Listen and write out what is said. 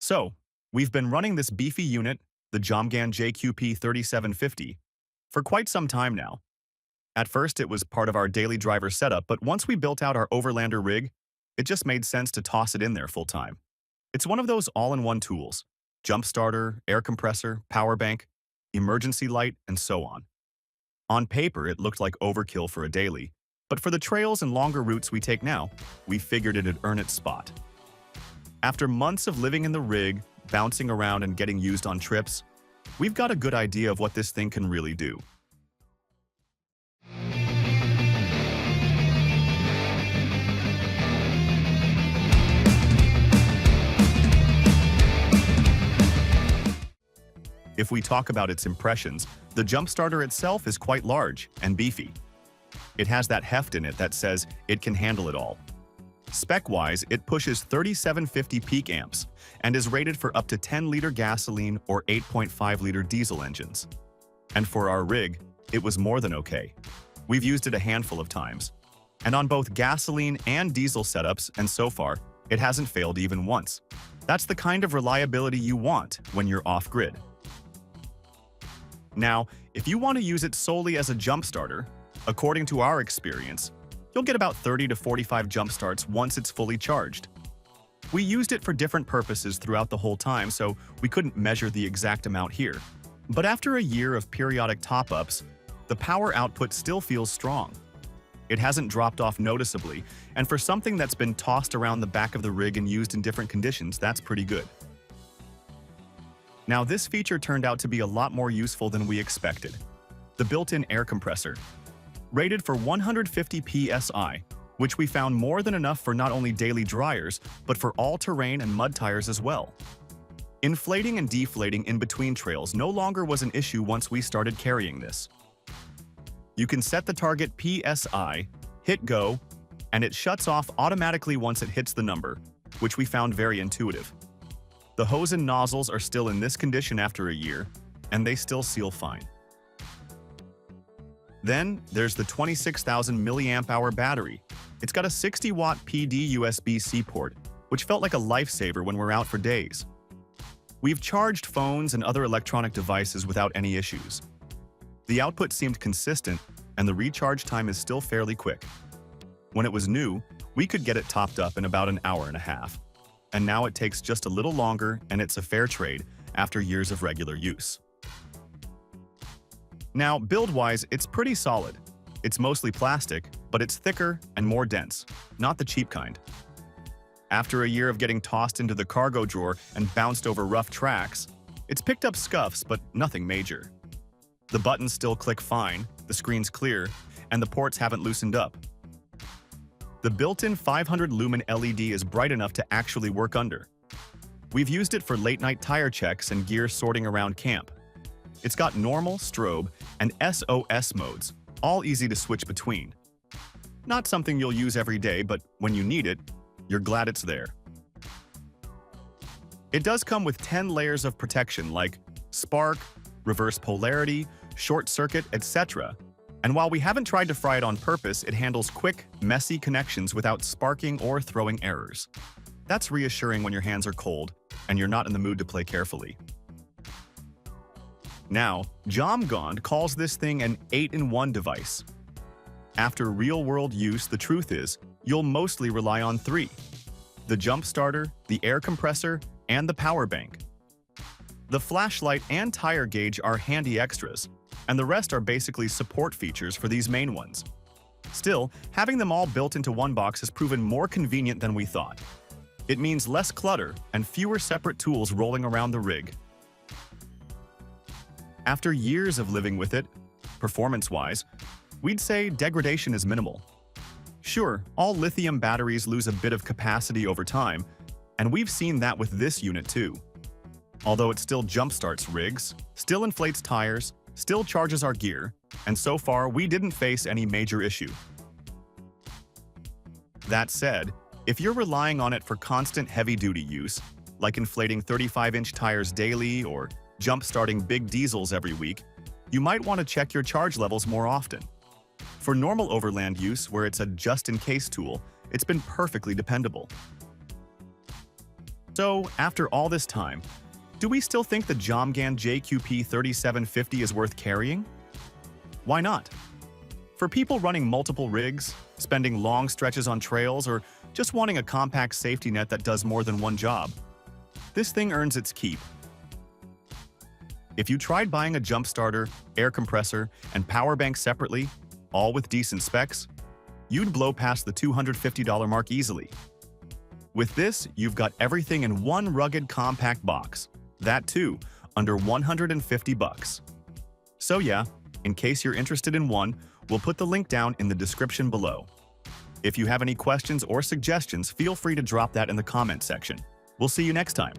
So, we've been running this beefy unit, the Jomgand JQP3750, for quite some time now. At first, it was part of our daily driver setup, but once we built out our Overlander rig, it just made sense to toss it in there full time. It's one of those all-in-one tools: jump starter, air compressor, power bank, emergency light, and so on. On paper, it looked like overkill for a daily, but for the trails and longer routes we take now, we figured it'd earn its spot. After months of living in the rig, bouncing around and getting used on trips, we've got a good idea of what this thing can really do. If we talk about its impressions, the jump starter itself is quite large and beefy. It has that heft in it that says it can handle it all. Spec-wise, it pushes 3750 peak amps and is rated for up to 10-liter gasoline or 8.5-liter diesel engines. And for our rig, it was more than okay. We've used it a handful of times, and on both gasoline and diesel setups, and so far, it hasn't failed even once. That's the kind of reliability you want when you're off-grid. Now, if you want to use it solely as a jump starter, according to our experience, you'll get about 30 to 45 jump starts once it's fully charged. We used it for different purposes throughout the whole time, so we couldn't measure the exact amount here. But after a year of periodic top-ups, the power output still feels strong. It hasn't dropped off noticeably, and for something that's been tossed around the back of the rig and used in different conditions, that's pretty good. Now, this feature turned out to be a lot more useful than we expected. The built-in air compressor. Rated for 150 psi, which we found more than enough for not only daily dryers, but for all-terrain and mud tires as well. Inflating and deflating in between trails no longer was an issue once we started carrying this. You can set the target PSI, hit go, and it shuts off automatically once it hits the number, which we found very intuitive. The hose and nozzles are still in this condition after a year, and they still seal fine. Then, there's the 26,000 mAh battery. It's got a 60-watt PD USB-C port, which felt like a lifesaver when we're out for days. We've charged phones and other electronic devices without any issues. The output seemed consistent, and the recharge time is still fairly quick. When it was new, we could get it topped up in about an hour and a half. And now it takes just a little longer, and it's a fair trade after years of regular use. Now, build-wise, it's pretty solid. It's mostly plastic, but it's thicker and more dense, not the cheap kind. After a year of getting tossed into the cargo drawer and bounced over rough tracks, it's picked up scuffs, but nothing major. The buttons still click fine, the screen's clear, and the ports haven't loosened up. The built-in 500-lumen LED is bright enough to actually work under. We've used it for late-night tire checks and gear sorting around camp. It's got normal, strobe, and SOS modes, all easy to switch between. Not something you'll use every day, but when you need it, you're glad it's there. It does come with 10 layers of protection like spark, reverse polarity, short circuit, etc. And while we haven't tried to fry it on purpose, it handles quick, messy connections without sparking or throwing errors. That's reassuring when your hands are cold and you're not in the mood to play carefully. Now, Jomgand calls this thing an 8-in-1 device. After real-world use, the truth is, you'll mostly rely on 3: the jump starter, the air compressor, and the power bank. The flashlight and tire gauge are handy extras, and the rest are basically support features for these main ones. Still, having them all built into one box has proven more convenient than we thought. It means less clutter and fewer separate tools rolling around the rig. After years of living with it, performance-wise, we'd say degradation is minimal. Sure, all lithium batteries lose a bit of capacity over time, and we've seen that with this unit too. Although it still jump-starts rigs, still inflates tires, still charges our gear, and so far we didn't face any major issue. That said, if you're relying on it for constant heavy-duty use, like inflating 35-inch tires daily or jump-starting big diesels every week, you might want to check your charge levels more often. For normal overland use, where it's a just-in-case tool, it's been perfectly dependable. So, after all this time, do we still think the Jomgand JQP3750 is worth carrying? Why not? For people running multiple rigs, spending long stretches on trails, or just wanting a compact safety net that does more than one job, this thing earns its keep. If you tried buying a jump starter, air compressor, and power bank separately, all with decent specs, you'd blow past the $250 mark easily. With this, you've got everything in one rugged compact box. That too, under 150 bucks. So yeah, in case you're interested in one, we'll put the link down in the description below. If you have any questions or suggestions, feel free to drop that in the comment section. We'll see you next time.